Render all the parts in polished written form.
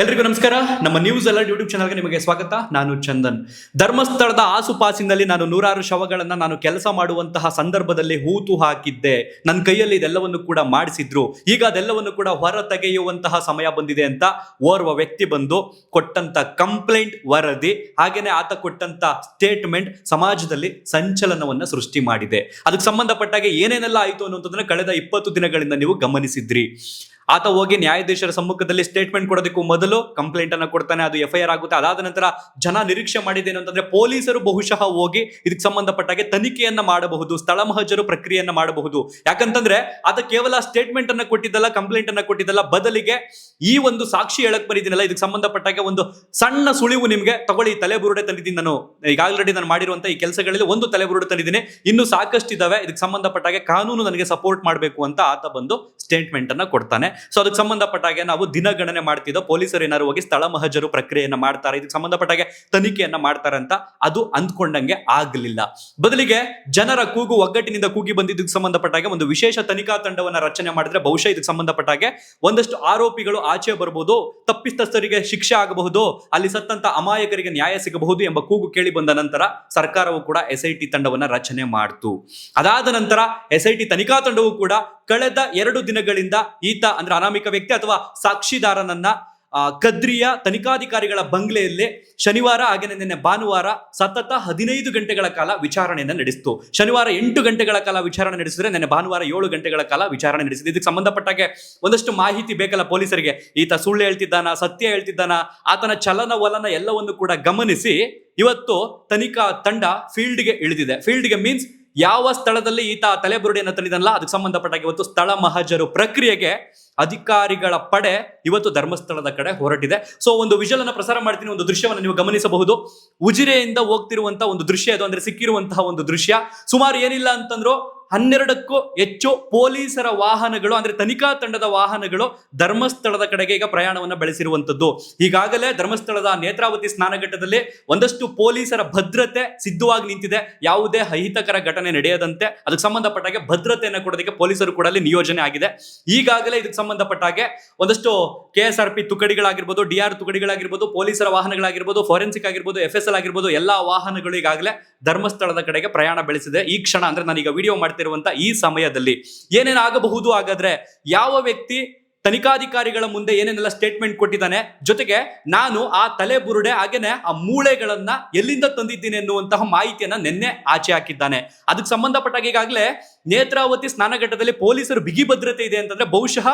ಎಲ್ರಿಗೂ ನಮಸ್ಕಾರ. ನಮ್ಮ ನ್ಯೂಸ್ ಅಲರ್ಟ್ ಯೂಟ್ಯೂಬ್ ಚಾನಲ್ಗೆ ನಿಮಗೆ ಸ್ವಾಗತ. ನಾನು ಚಂದನ್. ಧರ್ಮಸ್ಥಳದ ಆಸುಪಾಸಿನಲ್ಲಿ ನಾನು ನೂರಾರು ಶವಗಳನ್ನ ನಾನು ಕೆಲಸ ಮಾಡುವಂತಹ ಸಂದರ್ಭದಲ್ಲಿ ಹೂತು ಹಾಕಿದ್ದೆ. ನನ್ನ ಕೈಯಲ್ಲಿ ಇದೆಲ್ಲವನ್ನು ಕೂಡ ಮಾಡಿಸಿದ್ರು. ಈಗ ಅದೆಲ್ಲವನ್ನು ಕೂಡ ಹೊರ ತೆಗೆಯುವಂತಹ ಸಮಯ ಬಂದಿದೆ ಅಂತ ಓರ್ವ ವ್ಯಕ್ತಿ ಬಂದು ಕೊಟ್ಟಂತ ಕಂಪ್ಲೇಂಟ್ ವರದಿ, ಹಾಗೇನೆ ಆತ ಕೊಟ್ಟಂತ ಸ್ಟೇಟ್ಮೆಂಟ್ ಸಮಾಜದಲ್ಲಿ ಸಂಚಲನವನ್ನ ಸೃಷ್ಟಿ ಮಾಡಿದೆ. ಅದಕ್ಕೆ ಸಂಬಂಧಪಟ್ಟಾಗೆ ಏನೇನೆಲ್ಲ ಆಯಿತು ಅನ್ನುವಂಥದ್ದನ್ನ ಕಳೆದ 20 ದಿನಗಳಿಂದ ನೀವು ಗಮನಿಸಿದ್ರಿ. ಆತ ಹೋಗಿ ನ್ಯಾಯಾಧೀಶರ ಸಮ್ಮುಖದಲ್ಲಿ ಸ್ಟೇಟ್ಮೆಂಟ್ ಕೊಡೋದಕ್ಕೂ ಮೊದಲು ಕಂಪ್ಲೇಂಟ್ ಅನ್ನ ಕೊಡ್ತಾನೆ. ಅದು FIR ಆಗುತ್ತೆ. ಅದಾದ ನಂತರ ಜನ ನಿರೀಕ್ಷೆ ಮಾಡಿದ್ದೇನೆ ಅಂತಂದ್ರೆ ಪೊಲೀಸರು ಬಹುಶಃ ಹೋಗಿ ಇದಕ್ಕೆ ಸಂಬಂಧಪಟ್ಟಾಗೆ ತನಿಖೆಯನ್ನ ಮಾಡಬಹುದು, ಸ್ಥಳ ಮಹಜರು ಪ್ರಕ್ರಿಯೆಯನ್ನ ಮಾಡಬಹುದು. ಯಾಕಂತಂದ್ರೆ ಆತ ಕೇವಲ ಸ್ಟೇಟ್ಮೆಂಟ್ ಅನ್ನ ಕೊಟ್ಟಿದ್ದಲ್ಲ, ಕಂಪ್ಲೇಂಟ್ ಅನ್ನ ಕೊಟ್ಟಿದ್ದಲ್ಲ, ಬದಲಿಗೆ ಈ ಒಂದು ಸಾಕ್ಷಿ ಹೇಳಕ್ ಬರೀದಿನಲ್ಲ, ಇದಕ್ಕೆ ಸಂಬಂಧಪಟ್ಟಾಗೆ ಒಂದು ಸಣ್ಣ ಸುಳಿವು ನಿಮ್ಗೆ ತಗೊಳ್ಳಿ. ತಲೆಬುರುಡೆ ತಂದಿದ್ದೀನಿ ನಾನು. ಈಗ ಆಲ್ರೆಡಿ ನಾನು ಮಾಡಿರುವಂತ ಈ ಕೆಲಸಗಳಲ್ಲಿ ಒಂದು ತಲೆಬುರುಡೆ ತಂದಿದ್ದೀನಿ, ಇನ್ನು ಸಾಕಷ್ಟು ಇದಾವೆ. ಇದಕ್ಕೆ ಸಂಬಂಧಪಟ್ಟಾಗೆ ಕಾನೂನು ನನಗೆ ಸಪೋರ್ಟ್ ಮಾಡಬೇಕು ಅಂತ ಆತ ಬಂದು ಸ್ಟೇಟ್ಮೆಂಟ್ ಅನ್ನ ಕೊಡ್ತಾನೆ. ಸೊ ಅದಕ್ಕೆ ಸಂಬಂಧಪಟ್ಟಾಗೆ ನಾವು ದಿನಗಣನೆ ಮಾಡ್ತಿದ್ದೋ ಪೊಲೀಸರು ಏನಾರು ಹೋಗಿ ಸ್ಥಳ ಮಹಜರು ಪ್ರಕ್ರಿಯೆಯನ್ನ ಮಾಡ್ತಾರೆ, ಇದಕ್ಕೆ ಸಂಬಂಧಪಟ್ಟಾಗೆ ತನಿಖೆಯನ್ನ ಮಾಡ್ತಾರೆ ಅಂತ ಅದು ಅಂದ್ಕೊಂಡಂಗೆ ಆಗಲಿಲ್ಲ. ಬದಲಿಗೆ ಜನರ ಕೂಗು ಒಗ್ಗಟ್ಟಿನಿಂದ ಕೂಗಿ ಬಂದಿದ್ದಕ್ಕೆ ಸಂಬಂಧಪಟ್ಟಾಗೆ ಒಂದು ವಿಶೇಷ ತನಿಖಾ ತಂಡವನ್ನ ರಚನೆ ಮಾಡಿದ್ರೆ ಬಹುಶಃ ಇದಕ್ಕೆ ಸಂಬಂಧಪಟ್ಟಾಗೆ ಒಂದಷ್ಟು ಆರೋಪಿಗಳು ಆಚೆ ಬರಬಹುದು, ತಪ್ಪಿತಸ್ಥರಿಗೆ ಶಿಕ್ಷೆ ಆಗಬಹುದು, ಅಲ್ಲಿ ಸತ್ತಂತ ಅಮಾಯಕರಿಗೆ ನ್ಯಾಯ ಸಿಗಬಹುದು ಎಂಬ ಕೂಗು ಕೇಳಿ ಬಂದ ನಂತರ ಸರ್ಕಾರವು ಕೂಡ SIT ತಂಡವನ್ನ ರಚನೆ ಮಾಡಿತು. ಅದಾದ ನಂತರ SIT ತನಿಖಾ ತಂಡವು ಕೂಡ ಕಳೆದ 2 ದಿನಗಳಿಂದ ಈತ ಅಂದ್ರೆ ಅನಾಮಿಕ ವ್ಯಕ್ತಿ ಅಥವಾ ಸಾಕ್ಷಿದಾರನನ್ನ ಕದ್ರಿಯ ತನಿಖಾಧಿಕಾರಿಗಳ ಬಂಗ್ಲೆಯಲ್ಲಿ ಶನಿವಾರ ಹಾಗೆ ನಿನ್ನೆ ಭಾನುವಾರ ಸತತ 15 ಗಂಟೆಗಳ ಕಾಲ ವಿಚಾರಣೆಯನ್ನು ನಡೆಸಿತು. ಶನಿವಾರ 8 ಗಂಟೆಗಳ ಕಾಲ ವಿಚಾರಣೆ ನಡೆಸಿದ್ರೆ ನಿನ್ನೆ ಭಾನುವಾರ 7 ಗಂಟೆಗಳ ಕಾಲ ವಿಚಾರಣೆ ನಡೆಸಿದೆ. ಇದಕ್ಕೆ ಸಂಬಂಧಪಟ್ಟಾಗೆ ಒಂದಷ್ಟು ಮಾಹಿತಿ ಬೇಕಲ್ಲ ಪೊಲೀಸರಿಗೆ. ಈತ ಸುಳ್ಳು ಹೇಳ್ತಿದ್ದಾನ, ಸತ್ಯ ಹೇಳ್ತಿದ್ದಾನ, ಆತನ ಚಲನವಲನ ಎಲ್ಲವನ್ನು ಕೂಡ ಗಮನಿಸಿ ಇವತ್ತು ತನಿಖಾ ತಂಡ ಫೀಲ್ಡ್ಗೆ ಇಳಿದಿದೆ. ಫೀಲ್ಡ್ಗೆ ಮೀನ್ಸ್ ಯಾವ ಸ್ಥಳದಲ್ಲಿ ಈತ ತಲೆಬುರುಡೆಯನ್ನು ತಂದಿದ್ದಾನಲ್ಲ ಅದಕ್ಕೆ ಸಂಬಂಧಪಟ್ಟಾಗ ಇವತ್ತು ಸ್ಥಳ ಮಹಜರು ಪ್ರಕ್ರಿಯೆಗೆ ಅಧಿಕಾರಿಗಳ ಪಡೆ ಇವತ್ತು ಧರ್ಮಸ್ಥಳದ ಕಡೆ ಹೊರಟಿದೆ. ಸೊ ಒಂದು ವಿಜುವಲ್ ಅನ್ನ ಪ್ರಸಾರ ಮಾಡ್ತೀನಿ. ಒಂದು ದೃಶ್ಯವನ್ನು ನೀವು ಗಮನಿಸಬಹುದು. ಉಜಿರೆಯಿಂದ ಹೋಗ್ತಿರುವಂತಹ ಒಂದು ದೃಶ್ಯ ಇದು, ಅಂದ್ರೆ ಸಿಕ್ಕಿರುವಂತಹ ಒಂದು ದೃಶ್ಯ. ಸುಮಾರು ಏನಿಲ್ಲ ಅಂತಂದ್ರು 12ಕ್ಕೂ ಹೆಚ್ಚು ಪೊಲೀಸರ ವಾಹನಗಳು ಅಂದ್ರೆ ತನಿಖಾ ತಂಡದ ವಾಹನಗಳು ಧರ್ಮಸ್ಥಳದ ಕಡೆಗೆ ಈಗ ಪ್ರಯಾಣವನ್ನ ಬೆಳೆಸಿರುವಂತದ್ದು. ಈಗಾಗಲೇ ಧರ್ಮಸ್ಥಳದ ನೇತ್ರಾವತಿ ಸ್ನಾನಘಟ್ಟದಲ್ಲಿ ಒಂದಷ್ಟು ಪೊಲೀಸರ ಭದ್ರತೆ ಸಿದ್ಧವಾಗಿ ನಿಂತಿದೆ. ಯಾವುದೇ ಅಹಿತಕರ ಘಟನೆ ನಡೆಯದಂತೆ ಅದಕ್ಕೆ ಸಂಬಂಧಪಟ್ಟಾಗೆ ಭದ್ರತೆಯನ್ನು ಕೊಡೋದಕ್ಕೆ ಪೊಲೀಸರು ಕೂಡ ಅಲ್ಲಿ ನಿಯೋಜನೆ ಆಗಿದೆ. ಈಗಾಗಲೇ ಇದಕ್ಕೆ ಸಂಬಂಧಪಟ್ಟಾಗೆ ಒಂದಷ್ಟು KSRP ತುಕಡಿಗಳಾಗಿರ್ಬೋದು, DR ತುಕಡಿಗಳಾಗಿರ್ಬೋದು, ಪೊಲೀಸರ ವಾಹನಗಳಾಗಿರ್ಬೋದು, ಫೋರೆನ್ಸಿಕ್ ಆಗಿರ್ಬೋದು, FSL ಆಗಿರ್ಬೋದು, ಎಲ್ಲಾ ವಾಹನಗಳು ಈಗಾಗಲೇ ಧರ್ಮಸ್ಥಳದ ಕಡೆಗೆ ಪ್ರಯಾಣ ಬೆಳೆಸಿದೆ. ಈ ಕ್ಷಣ ಅಂದ್ರೆ ನಾನೀಗ ವಿಡಿಯೋ ಮಾಡ್ತಿರುವಂತ ಈ ಸಮಯದಲ್ಲಿ ಏನೇನಾಗಬಹುದು, ಹಾಗಾದ್ರೆ ಯಾವ ವ್ಯಕ್ತಿ ತನಿಖಾಧಿಕಾರಿಗಳ ಮುಂದೆ ಏನೇನೆಲ್ಲ ಸ್ಟೇಟ್ಮೆಂಟ್ ಕೊಟ್ಟಿದ್ದಾನೆ, ಜೊತೆಗೆ ನಾನು ಆ ತಲೆಬುರುಡೆ ಹಾಗೇನೆ ಆ ಮೂಳೆಗಳನ್ನ ಎಲ್ಲಿಂದ ತಂದಿದ್ದೀನಿ ಎನ್ನುವಂತಹ ಮಾಹಿತಿಯನ್ನ ನಿನ್ನೆ ಆಚೆ ಹಾಕಿದ್ದಾನೆ. ಅದಕ್ಕೆ ಸಂಬಂಧಪಟ್ಟಾಗ ಈಗಾಗಲೇ ನೇತ್ರಾವತಿ ಸ್ನಾನಘಟ್ಟದಲ್ಲಿ ಪೊಲೀಸರು ಬಿಗಿ ಭದ್ರತೆ ಇದೆ ಅಂತಂದ್ರೆ ಬಹುಶಃ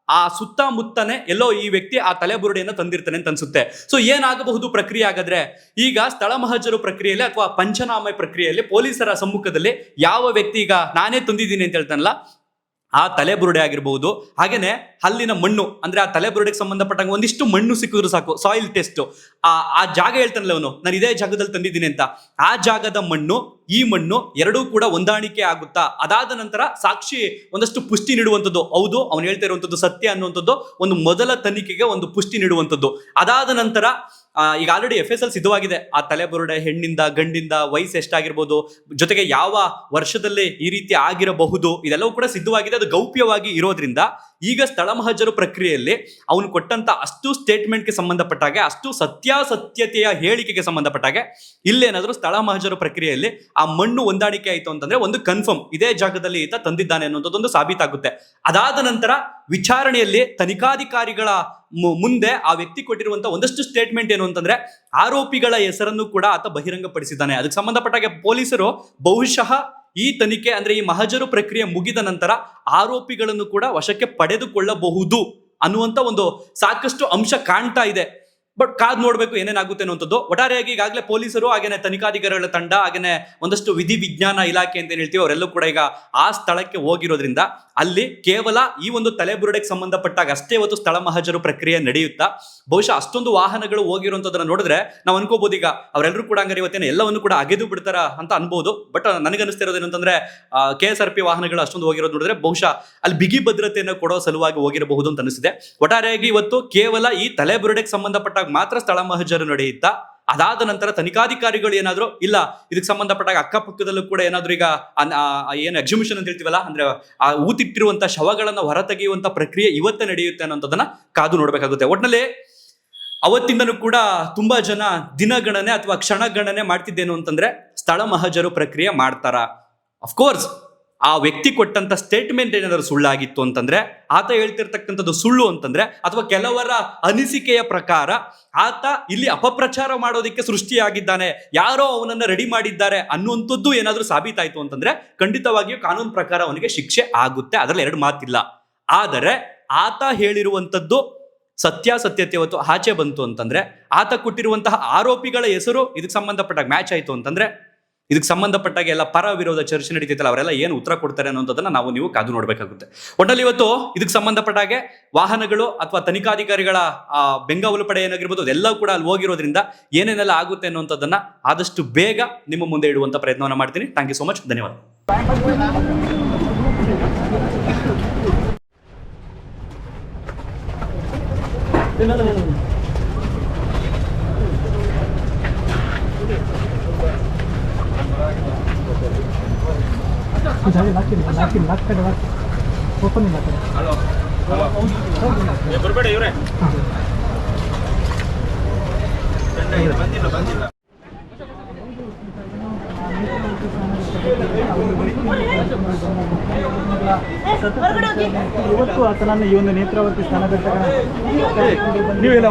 ಆ ಸುತ್ತಮುತ್ತನೆ ಎಲ್ಲೋ ಈ ವ್ಯಕ್ತಿ ಆ ತಲೆಬುರುಡೆಯನ್ನು ತಂದಿರ್ತಾನೆ ಅಂತ ಅನ್ಸುತ್ತೆ. ಸೊ ಏನಾಗಬಹುದು ಪ್ರಕ್ರಿಯೆ ಹಾಗಾದ್ರೆ? ಈಗ ಸ್ಥಳ ಮಹಜರು ಪ್ರಕ್ರಿಯೆಯಲ್ಲಿ ಅಥವಾ ಪಂಚನಾಮ ಪ್ರಕ್ರಿಯೆಯಲ್ಲಿ ಪೊಲೀಸರ ಸಮ್ಮುಖದಲ್ಲಿ ಯಾವ ವ್ಯಕ್ತಿ ಈಗ ನಾನೇ ತಂದಿದ್ದೀನಿ ಅಂತ ಹೇಳ್ತಾನಲ್ಲ ಆ ತಲೆಬುರುಡೆ ಆಗಿರ್ಬಹುದು, ಹಾಗೇನೆ ಹಲ್ಲಿನ ಮಣ್ಣು ಅಂದ್ರೆ ಆ ತಲೆಬುರುಡೆಗೆ ಸಂಬಂಧಪಟ್ಟಂಗೆ ಒಂದಿಷ್ಟು ಮಣ್ಣು ಸಿಕ್ಕಿದ್ರು ಸಾಕು, ಸಾಯಿಲ್ ಟೆಸ್ಟ್, ಆ ಜಾಗ ಹೇಳ್ತಾನಲ್ಲ ಅವನು, ನಾನು ಇದೇ ಜಾಗದಲ್ಲಿ ತಂದಿದ್ದೀನಿ ಅಂತ, ಆ ಜಾಗದ ಮಣ್ಣು ಈ ಮಣ್ಣು ಎರಡೂ ಕೂಡ ಹೊಂದಾಣಿಕೆ ಆಗುತ್ತಾ? ಅದಾದ ನಂತರ ಸಾಕ್ಷಿ ಒಂದಷ್ಟು ಪುಷ್ಟಿ ನೀಡುವಂಥದ್ದು, ಹೌದು ಅವನು ಹೇಳ್ತಾ ಇರುವಂಥದ್ದು ಸತ್ಯ ಅನ್ನುವಂಥದ್ದು ಒಂದು ಮೊದಲ ತನಿಖೆಗೆ ಒಂದು ಪುಷ್ಟಿ ನೀಡುವಂಥದ್ದು. ಅದಾದ ನಂತರ ಈಗ ಆಲ್ರೆಡಿ FSL ಸಿದ್ಧವಾಗಿದೆ. ಆ ತಲೆಬುರುಡೆ ಹೆಣ್ಣಿಂದ ಗಂಡಿಂದ ವಯಸ್ಸು ಎಷ್ಟಾಗಿರ್ಬೋದು, ಜೊತೆಗೆ ಯಾವ ವರ್ಷದಲ್ಲಿ ಈ ರೀತಿ ಆಗಿರಬಹುದು, ಇದೆಲ್ಲವೂ ಕೂಡ ಸಿದ್ಧವಾಗಿದೆ. ಅದು ಗೌಪ್ಯವಾಗಿ ಇರೋದ್ರಿಂದ ಈಗ ಸ್ಥಳ ಮಹಜರು ಪ್ರಕ್ರಿಯೆಯಲ್ಲಿ ಅವನು ಕೊಟ್ಟಂತ ಅಷ್ಟು ಸ್ಟೇಟ್ಮೆಂಟ್ಗೆ ಸಂಬಂಧಪಟ್ಟಾಗೆ, ಅಷ್ಟು ಸತ್ಯಾಸತ್ಯತೆಯ ಹೇಳಿಕೆಗೆ ಸಂಬಂಧಪಟ್ಟಾಗೆ ಇಲ್ಲೇನಾದ್ರೂ ಸ್ಥಳ ಮಹಜರು ಪ್ರಕ್ರಿಯೆಯಲ್ಲಿ ಆ ಮಣ್ಣು ಹೊಂದಾಣಿಕೆ ಆಯಿತು ಅಂತಂದ್ರೆ ಒಂದು ಕನ್ಫರ್ಮ್ ಇದೇ ಜಾಗದಲ್ಲಿ ಈತ ತಂದಿದ್ದಾನೆ ಅನ್ನುವಂಥದ್ದೊಂದು ಸಾಬೀತಾಗುತ್ತೆ. ಅದಾದ ನಂತರ ವಿಚಾರಣೆಯಲ್ಲಿ ತನಿಖಾಧಿಕಾರಿಗಳ ಮುಂದೆ ಆ ವ್ಯಕ್ತಿ ಕೊಟ್ಟಿರುವಂತಹ ಒಂದಷ್ಟು ಸ್ಟೇಟ್ಮೆಂಟ್ ಏನು ಅಂತಂದ್ರೆ ಆರೋಪಿಗಳ ಹೆಸರನ್ನು ಕೂಡ ಆತ ಬಹಿರಂಗಪಡಿಸಿದ್ದಾನೆ. ಅದಕ್ಕೆ ಸಂಬಂಧಪಟ್ಟಾಗ ಪೊಲೀಸರು ಬಹುಶಃ ಈ ತನಿಖೆ ಅಂದ್ರೆ ಈ ಮಹಜರು ಪ್ರಕ್ರಿಯೆ ಮುಗಿದ ನಂತರ ಆರೋಪಿಗಳನ್ನು ಕೂಡ ವಶಕ್ಕೆ ಪಡೆದುಕೊಳ್ಳಬಹುದು ಅನ್ನುವಂತ ಒಂದು ಸಾಕಷ್ಟು ಅಂಶ ಕಾಣ್ತಾ ಇದೆ. ಬಟ್ ಕಾದ್ ನೋಡ್ಬೇಕು ಏನೇನಾಗುತ್ತೆ ಅನ್ನುವಂಥದ್ದು. ಒಟ್ಟಾರೆಯಾಗಿ ಈಗಾಗಲೇ ಪೊಲೀಸರು ಹಾಗೇನೆ ತನಿಖಾಧಿಕಾರಿಗಳ ತಂಡ ಹಾಗೇನೆ ಒಂದಷ್ಟು ವಿಧಿ ವಿಜ್ಞಾನ ಇಲಾಖೆ ಅಂತ ಏನ್ ಹೇಳ್ತೀವಿ ಅವರೆಲ್ಲೂ ಕೂಡ ಈಗ ಆ ಸ್ಥಳಕ್ಕೆ ಹೋಗಿರೋದ್ರಿಂದ ಅಲ್ಲಿ ಕೇವಲ ಈ ಒಂದು ತಲೆಬುರುಡೆಗೆ ಸಂಬಂಧಪಟ್ಟಾಗ ಅಷ್ಟೇ ಇವತ್ತು ಸ್ಥಳ ಮಹಜರು ಪ್ರಕ್ರಿಯೆ ನಡೆಯುತ್ತಾ. ಬಹುಶಃ ಅಷ್ಟೊಂದು ವಾಹನಗಳು ಹೋಗಿರುವಂತದನ್ನ ನೋಡಿದ್ರೆ ನಾವು ಅನ್ಕೋಬಹುದು ಈಗ ಅವರೆಲ್ಲರೂ ಕೂಡ ಹಂಗಾರೆ ಇವತ್ತೇನೆ ಎಲ್ಲವನ್ನು ಕೂಡ ಅಗೆದು ಬಿಡ್ತಾರ ಅಂತ ಅನ್ಬೋದು. ಬಟ್ ನನಗನ್ನಿಸ್ತಿರೋದು ಏನಂತಂದ್ರೆ KSRP ವಾಹನಗಳು ಅಷ್ಟೊಂದು ಹೋಗಿರೋದು ನೋಡಿದ್ರೆ ಬಹುಶಃ ಅಲ್ಲಿ ಬಿಗಿ ಭದ್ರತೆಯನ್ನು ಕೊಡೋ ಸಲುವಾಗಿ ಹೋಗಿರಬಹುದು ಅಂತ ಅನಿಸಿದೆ. ಒಟ್ಟಾರೆಯಾಗಿ ಇವತ್ತು ಕೇವಲ ಈ ತಲೆಬುರುಡೆಗೆ ಸಂಬಂಧಪಟ್ಟಾಗ ಮಾತ್ರ ಸ್ಥಳ ಮಹಜರು ನಡೆಯುತ್ತಾ. ಅದಾದ ನಂತರ ತನಿಖಾಧಿಕಾರಿಗಳು ಏನಾದ್ರು ಇಲ್ಲ ಇದಕ್ಕೆ ಸಂಬಂಧಪಟ್ಟಾಗ ಅಕ್ಕಪಕ್ಕದಲ್ಲೂ ಕೂಡ ಏನಾದ್ರು ಈಗ ಏನು ಎಕ್ಸಿಬಿಷನ್ ಅಂತ ಹೇಳ್ತೀವಲ್ಲ, ಅಂದ್ರೆ ಆ ಊತಿಟ್ಟಿರುವಂತ ಶವಗಳನ್ನ ಹೊರತೆಗೆಯುವಂತ ಪ್ರಕ್ರಿಯೆ ಇವತ್ತೇ ನಡೆಯುತ್ತೆ ಅನ್ನೋದನ್ನ ಕಾದು ನೋಡ್ಬೇಕಾಗುತ್ತೆ. ಒಟ್ನಲ್ಲಿ ಅವತ್ತಿಂದನೂ ಕೂಡ ತುಂಬಾ ಜನ ದಿನಗಣನೆ ಅಥವಾ ಕ್ಷಣಗಣನೆ ಮಾಡ್ತಿದ್ದೇನು ಅಂತಂದ್ರೆ ಸ್ಥಳ ಮಹಜರು ಪ್ರಕ್ರಿಯೆ ಮಾಡ್ತಾರ. ಅಫ್ಕೋರ್ಸ್ ಆ ವ್ಯಕ್ತಿ ಕೊಟ್ಟಂತ ಸ್ಟೇಟ್ಮೆಂಟ್ ಏನಾದರೂ ಸುಳ್ಳಾಗಿತ್ತು ಅಂತಂದ್ರೆ, ಆತ ಹೇಳ್ತಿರ್ತಕ್ಕಂಥದ್ದು ಸುಳ್ಳು ಅಂತಂದ್ರೆ, ಅಥವಾ ಕೆಲವರ ಅನಿಸಿಕೆಯ ಪ್ರಕಾರ ಆತ ಇಲ್ಲಿ ಅಪಪ್ರಚಾರ ಮಾಡೋದಕ್ಕೆ ಸೃಷ್ಟಿಯಾಗಿದ್ದಾನೆ, ಯಾರೋ ಅವನನ್ನ ರೆಡಿ ಮಾಡಿದ್ದಾರೆ ಅನ್ನುವಂಥದ್ದು ಏನಾದ್ರೂ ಸಾಬೀತಾಯ್ತು ಅಂತಂದ್ರೆ ಖಂಡಿತವಾಗಿಯೂ ಕಾನೂನು ಪ್ರಕಾರ ಅವನಿಗೆ ಶಿಕ್ಷೆ ಆಗುತ್ತೆ, ಅದರಲ್ಲಿ ಎರಡು ಮಾತಿಲ್ಲ. ಆದರೆ ಆತ ಹೇಳಿರುವಂಥದ್ದು ಸತ್ಯಾಸತ್ಯತೆ ಹೊತ್ತು ಆಚೆ ಬಂತು ಅಂತಂದ್ರೆ, ಆತ ಕೊಟ್ಟಿರುವಂತಹ ಆರೋಪಿಗಳ ಹೆಸರು ಇದಕ್ಕೆ ಸಂಬಂಧಪಟ್ಟಾಗ ಮ್ಯಾಚ್ ಆಯ್ತು ಅಂತಂದ್ರೆ, ಇದಕ್ಕೆ ಸಂಬಂಧಪಟ್ಟಾಗ ಎಲ್ಲ ಪರ ವಿರೋಧ ಚರ್ಚೆ ನಡೀತೈತಲ್ಲ, ಅವರೆಲ್ಲ ಏನು ಉತ್ತರ ಕೊಡ್ತಾರೆ ಅನ್ನೋದನ್ನ ನಾವು ನೀವು ಕಾದು ನೋಡ್ಬೇಕಾಗುತ್ತೆ. ಒಟ್ಟಲ್ಲಿ ಇವತ್ತು ಇದಕ್ಕೆ ಸಂಬಂಧಪಟ್ಟಾಗೆ ವಾಹನಗಳು ಅಥವಾ ತನಿಖಾಧಿಕಾರಿಗಳ ಬೆಂಗಾವಲು ಪಡೆ ಏನಾಗಿರ್ಬೋದು ಅದೆಲ್ಲ ಕೂಡ ಅಲ್ಲಿ ಹೋಗಿರೋದ್ರಿಂದ ಏನೇನೆಲ್ಲ ಆಗುತ್ತೆ ಅನ್ನುವಂಥದ್ದನ್ನ ಆದಷ್ಟು ಬೇಗ ನಿಮ್ಮ ಮುಂದೆ ಇಡುವಂತ ಪ್ರಯತ್ನವನ್ನ ಮಾಡ್ತೀನಿ. ಥ್ಯಾಂಕ್ ಯು ಸೋ ಮಚ್, ಧನ್ಯವಾದ. ಬರಬೇಡ ಇವ್ರೆ ಬಂದಿಲ್ಲ ಇವತ್ತು ಆತನನ್ನು ಈ ಒಂದು ನೇತ್ರಾವತಿ ಸ್ಥಾನದ ನೀವೆಲ್ಲ